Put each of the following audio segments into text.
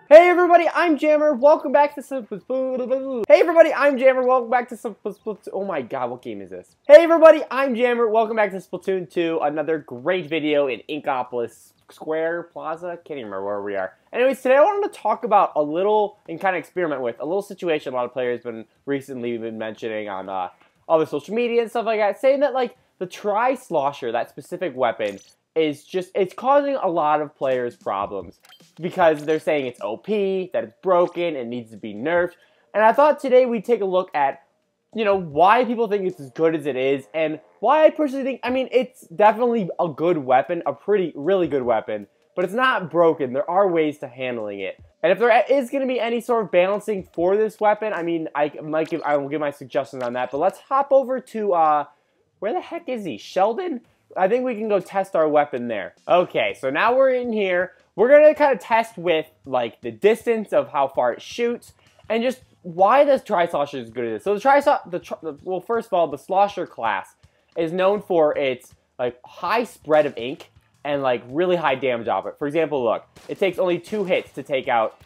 Hey everybody, I'm Jammer. Welcome back to Splatoon. Hey everybody, I'm Jammer. Welcome back to Splatoon. Oh my god, what game is this? Hey everybody, I'm Jammer. Welcome back to Splatoon 2. Another great video in Inkopolis Square Plaza. Can't even remember where we are. Anyways, today I wanted to talk about a little and kind of experiment with a little situation a lot of players recently been mentioning on other social media and stuff like that, saying that like the Trislosher, that specific weapon, it's causing a lot of players problems because they're saying it's OP, that it's broken, it needs to be nerfed. And I thought today we'd take a look at, why people think it's as good as it is, and why I personally think, it's definitely a good weapon, really good weapon, but it's not broken. There are ways to handling it. And if there is going to be any sort of balancing for this weapon, I will give my suggestions on that. But let's hop over to, where the heck is he? Sheldon? I think we can go test our weapon there. Okay, so now we're in here. We're going to kind of test with, like, the distance of how far it shoots, and just why this Trislosher is good at this. So well, first of all, the Slosher class is known for its, like, high spread of ink and, like, really high damage output. For example, look, it takes only 2 hits to take out,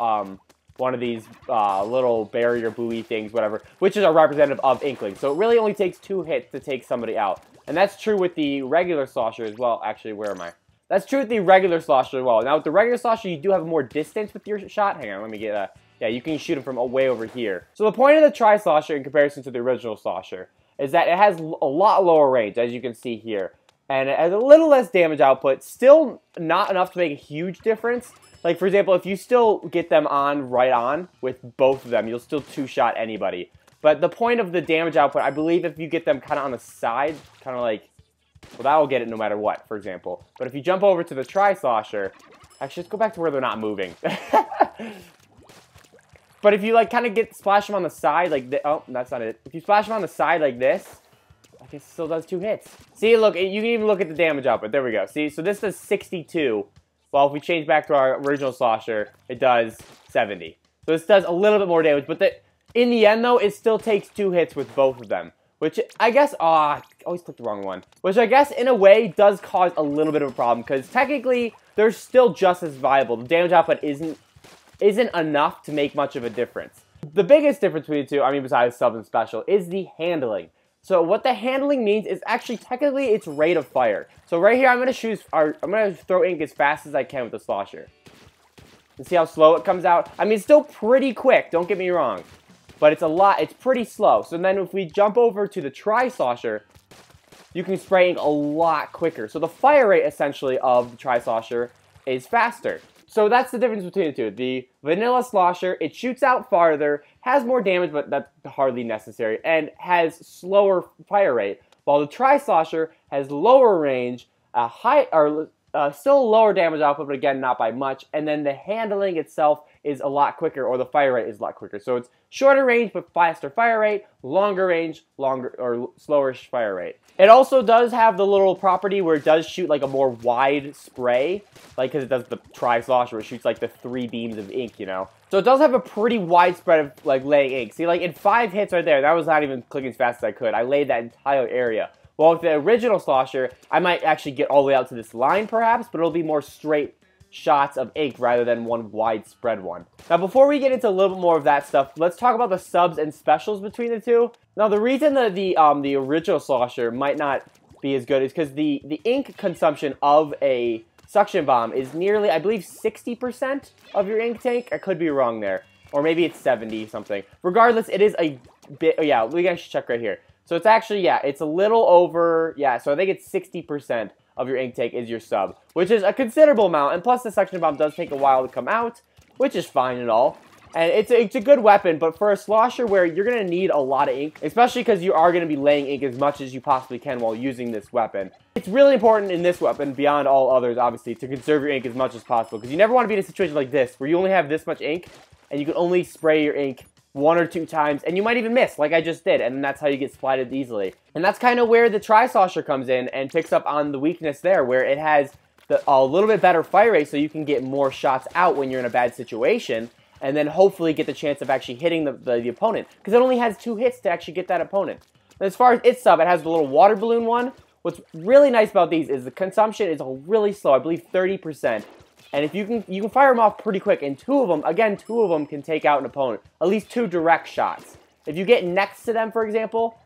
one of these little barrier buoy things, whatever, which is a representative of Inkling. So it really only takes 2 hits to take somebody out. And that's true with the regular Slosher as well. Actually, where am I? That's true with the regular Slosher as well. Now, with the regular Slosher, you do have more distance with your shot. Hang on, let me get a... Yeah, you can shoot him from way over here. So the point of the Trislosher in comparison to the original Slosher is that it has a lot lower range, as you can see here. And it has a little less damage output. Still not enough to make a huge difference. Like, for example, if you still get them right on with both of them, you'll still 2-shot anybody. But the point of the damage output, I believe if you get them kind of on the side, kind of like, well, that will get it no matter what, for example. But if you jump over to the Trislosher, actually, let's go back to where they're not moving. But if you, like, kind of splash them on the side, like, oh, that's not it. If you splash them on the side like this, I guess it still does 2 hits. See, look, you can even look at the damage output. There we go. See, so this does 62. Well, if we change back to our original Slosher, it does 70. So this does a little bit more damage, but in the end, though, it still takes 2 hits with both of them. Which, I guess, I always clicked the wrong one. Which, I guess, in a way, does cause a little bit of a problem. Because, technically, they're still just as viable. The damage output isn't enough to make much of a difference. The biggest difference between the two, besides sub and special, is the handling. So, what the handling means is actually, technically, its rate of fire. So, right here, I'm going to throw ink as fast as I can with the Slosher. And see how slow it comes out? It's still pretty quick, don't get me wrong. But it's pretty slow. So then if we jump over to the Trislosher, you can spray ink a lot quicker. So the fire rate, essentially, of the Trislosher is faster. So that's the difference between the two. The vanilla Slosher, it shoots out farther, has more damage, but that's hardly necessary, and has slower fire rate. While the Trislosher has lower range, still lower damage output, but again, not by much. And then the handling itself is a lot quicker, or the fire rate is a lot quicker. So it's shorter range, but faster fire rate, longer range, slower fire rate. It also does have the little property where it does shoot like a more wide spray, like because it does the Trislosher, where it shoots like the 3 beams of ink, So it does have a pretty wide spread of like laying ink. See, like in 5 hits right there, that was not even clicking as fast as I could. I laid that entire area. Well, with the original Slosher, I might actually get all the way out to this line, perhaps, but it'll be more straight shots of ink rather than one widespread one. Now, before we get into a little bit more of that stuff, let's talk about the subs and specials between the two. Now, the reason that the original Slosher might not be as good is because the ink consumption of a suction bomb is nearly, I believe, 60% of your ink tank. I could be wrong there. Or maybe it's 70 something. Regardless, it is a bit, oh yeah, we guys should check right here. So it's actually, yeah, it's a little over, yeah, so I think it's 60% of your ink tank is your sub, which is a considerable amount, and plus the suction bomb does take a while to come out, which is fine and all. And it's a good weapon, but for a Slosher where you're going to need a lot of ink, especially because you are going to be laying ink as much as you possibly can while using this weapon, it's really important in this weapon, beyond all others, obviously, to conserve your ink as much as possible, because you never want to be in a situation like this, where you only have this much ink, and you can only spray your ink 1 or 2 times, and you might even miss, like I just did, and that's how you get splatted easily. And that's kind of where the Trislosher comes in and picks up on the weakness there, where it has a little bit better fire rate, so you can get more shots out when you're in a bad situation, and then hopefully get the chance of actually hitting the opponent, because it only has 2 hits to actually get that opponent. And as far as its sub, it has the little water balloon one. What's really nice about these is the consumption is really slow, I believe 30%. And if you can fire them off pretty quick, and two of them can take out an opponent. At least 2 direct shots. If you get next to them, for example,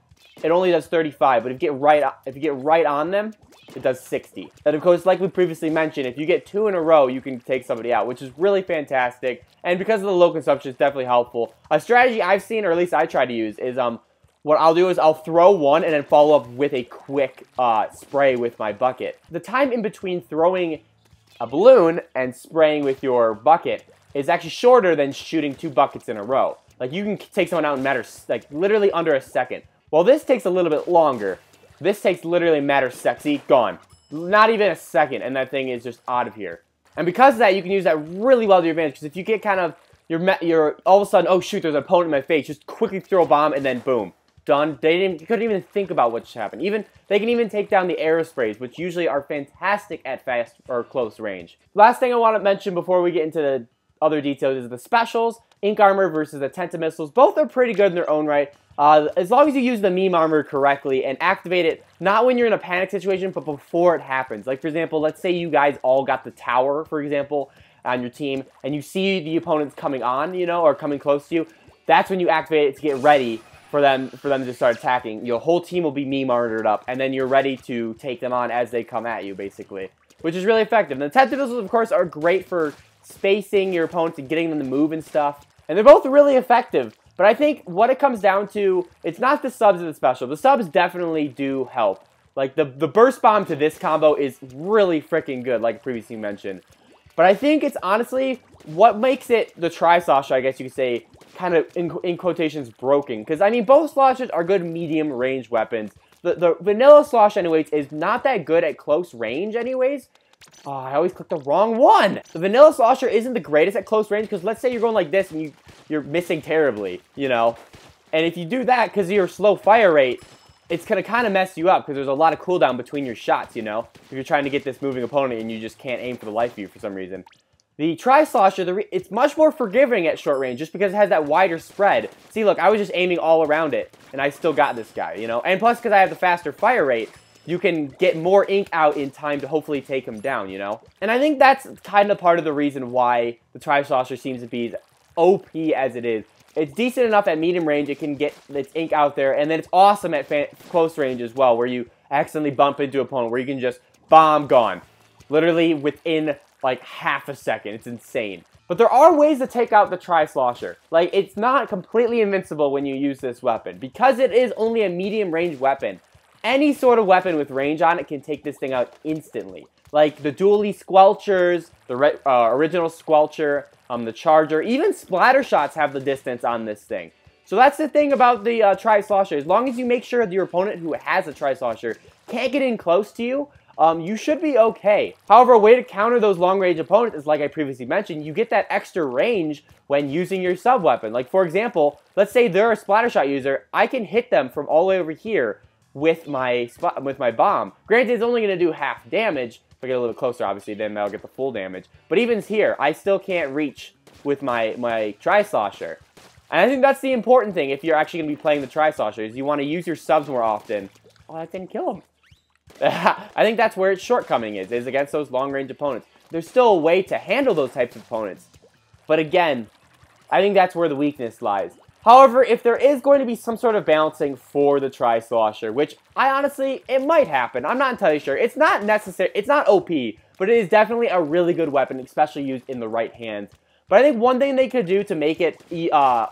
it only does 35, but if you get right on them, it does 60. And of course, like we previously mentioned, if you get 2 in a row, you can take somebody out, which is really fantastic. And because of the low consumption, it's definitely helpful. A strategy I've seen, or at least I try to use, is what I'll do is I'll throw one and then follow up with a quick spray with my bucket. The time in between throwing a balloon and spraying with your bucket is actually shorter than shooting 2 buckets in a row. Like, you can take someone out in matters, like, literally under a second. Well, this takes a little bit longer. This takes literally a matter of seconds. See, gone. Not even a second, and that thing is just out of here. And because of that, you can use that really well to your advantage. Because if you get kind of, you're all of a sudden, oh shoot, there's an opponent in my face. Just quickly throw a bomb, and then boom. Done. They couldn't even think about what just happened. They can even take down the aerosprays, which usually are fantastic at fast or close range. Last thing I want to mention before we get into the other details is the specials. Ink Armor versus the Tenta Missiles. Both are pretty good in their own right. As long as you use the meme armor correctly and activate it, not when you're in a panic situation, but before it happens. Like, for example, let's say you guys all got the tower, for example, on your team, and you see the opponents coming on, you know, or coming close to you. That's when you activate it to get ready for them to start attacking. Your whole team will be meme armored up, and then you're ready to take them on as they come at you, basically, which is really effective. And the Tenta Missiles, of course, are great for spacing your opponents and getting them to move and stuff. And they're both really effective. But I think what it comes down to, it's not the subs of the special. The subs definitely do help. Like, the burst bomb to this combo is really freaking good, like previously mentioned. But I think it's honestly what makes it the Trislosher, I guess you could say, kind of, in quotations, broken. Because, I mean, both Sloshers are good medium-range weapons. The vanilla Slosh, anyways, is not that good at close range, anyways. Oh, I always clicked the wrong one. The vanilla Slosher isn't the greatest at close range because let's say you're going like this and you're missing terribly, you know. And if you do that because of your slow fire rate, it's going to kind of mess you up because there's a lot of cooldown between your shots, you know. If you're trying to get this moving opponent and you just can't aim for the life of you for some reason. The Trislosher, it's much more forgiving at short range just because it has that wider spread. See, look, I was just aiming all around it and I still got this guy, you know. And plus because I have the faster fire rate, you can get more ink out in time to hopefully take him down, you know? And I think that's kind of part of the reason why the Trislosher seems to be as OP as it is. It's decent enough at medium range, it can get its ink out there, and then it's awesome at close range as well, where you accidentally bump into an opponent, where you can just bomb, gone. Literally within, like, half a second. It's insane. But there are ways to take out the Trislosher. Like, it's not completely invincible when you use this weapon. Because it is only a medium range weapon, any sort of weapon with range on it can take this thing out instantly. Like the dually Squelchers, the original Squelcher, the Charger, even splatter shots have the distance on this thing. So that's the thing about the Trislosher. As long as you make sure that your opponent who has a Trislosher can't get in close to you, you should be okay. However, a way to counter those long-range opponents is, like I previously mentioned, you get that extra range when using your sub-weapon. Like, for example, let's say they're a splatter shot user, I can hit them from all the way over here with my bomb. Granted, it's only going to do half damage. If I get a little closer, obviously, then that'll get the full damage. But even here, I still can't reach with my Trislosher. And I think that's the important thing if you're actually going to be playing the Trislosher, is you want to use your subs more often. Oh, that didn't kill him. I think that's where its shortcoming is against those long-range opponents. There's still a way to handle those types of opponents. But again, I think that's where the weakness lies. However, if there is going to be some sort of balancing for the Trislosher, which I honestly, it might happen. I'm not entirely sure. It's not necessary. It's not OP, but it is definitely a really good weapon, especially used in the right hands. But I think one thing they could do to make it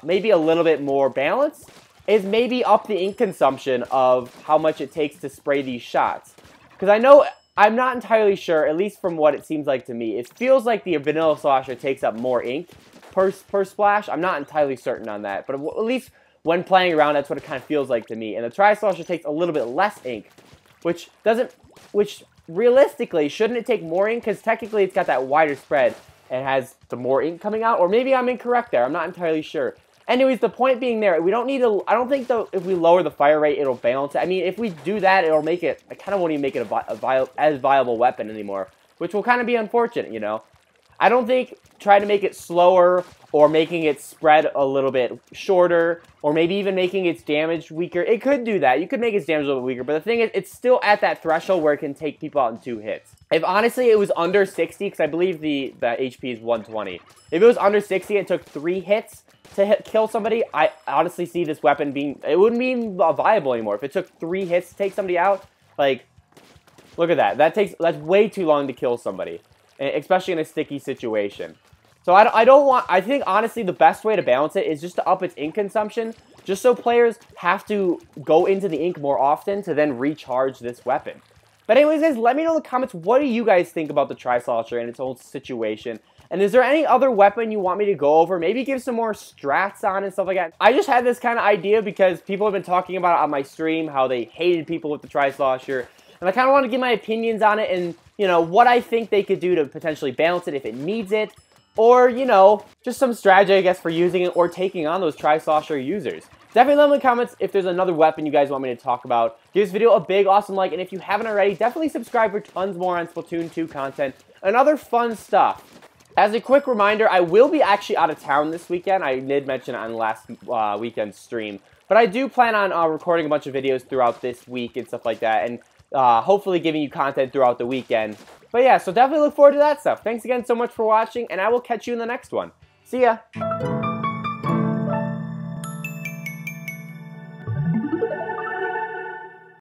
maybe a little bit more balanced is maybe up the ink consumption of how much it takes to spray these shots. Because I know, I'm not entirely sure, at least from what it seems like to me, it feels like the vanilla Slosher takes up more ink per splash. I'm not entirely certain on that, but at least when playing around, that's what it kind of feels like to me. And the Trislosher takes a little bit less ink, which realistically, shouldn't it take more ink? Because technically it's got that wider spread and has the more ink coming out, or maybe I'm incorrect there. I'm not entirely sure. Anyways, the point being there, we don't need to, I don't think though if we lower the fire rate, it'll balance it. I mean, if we do that, it'll make it, I kind of won't even make it as viable weapon anymore, which will kind of be unfortunate, you know. I don't think trying to make it slower or making it spread a little bit shorter or maybe even making its damage weaker. It could do that. You could make its damage a little bit weaker, but the thing is, it's still at that threshold where it can take people out in 2 hits. If honestly it was under 60, because I believe the HP is 120. If it was under 60 and took 3 hits to kill somebody, I honestly see this weapon being, it wouldn't be viable anymore. If it took 3 hits to take somebody out, like, look at that. That's way too long to kill somebody, especially in a sticky situation. So I think honestly the best way to balance it is just to up its ink consumption, just so players have to go into the ink more often to then recharge this weapon. But anyways, guys, let me know in the comments, what do you guys think about the Trislosher and its whole situation? And is there any other weapon you want me to go over? Maybe give some more strats on and stuff like that. I just had this kind of idea because people have been talking about it on my stream, how they hated people with the Trislosher. And I kind of want to give my opinions on it and, you know, what I think they could do to potentially balance it if it needs it. Or, you know, just some strategy, I guess, for using it or taking on those Trislosher users. Definitely let me know in the comments if there's another weapon you guys want me to talk about. Give this video a big, awesome like, and if you haven't already, definitely subscribe for tons more on Splatoon 2 content and other fun stuff. As a quick reminder, I will be actually out of town this weekend. I did mention it on last weekend's stream. But I do plan on recording a bunch of videos throughout this week and stuff like that, and hopefully giving you content throughout the weekend. But yeah, so definitely look forward to that stuff. Thanks again so much for watching, and I will catch you in the next one. See ya!